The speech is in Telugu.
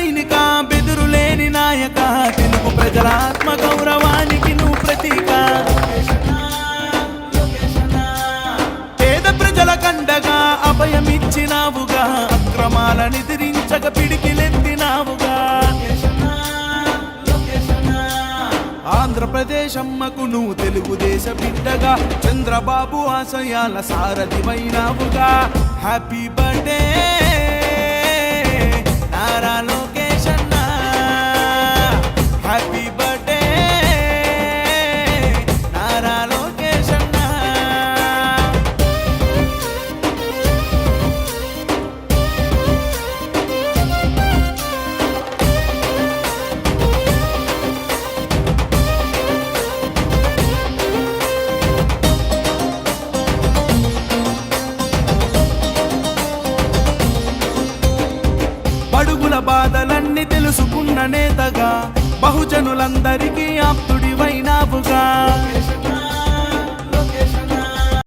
సైనిక బెదురులేని నాయక తెలుగు ప్రజల ఆత్మ గౌరవానికి నువ్వు ప్రతీక పేద ప్రజల కండగా అభయమిచ్చినావుగా అక్రమాలని ఎదిరించక పిడికిలెత్తినావుగా ఆంధ్రప్రదేశ్ అమ్మకు నువ్వు తెలుగుదేశ బిడ్డగా చంద్రబాబు ఆశయాల సారథివైనావుగా హ్యాపీ బర్త్డే నారా లోకేష్ అన్న హ్యాపీ బర్త్డే నారా లోకేష్ అన్న బడుగుల బాధలన్నీ తెలుసుకున్న నేతగా బహుజనులందరికీ ఆప్తుడివైనావుగా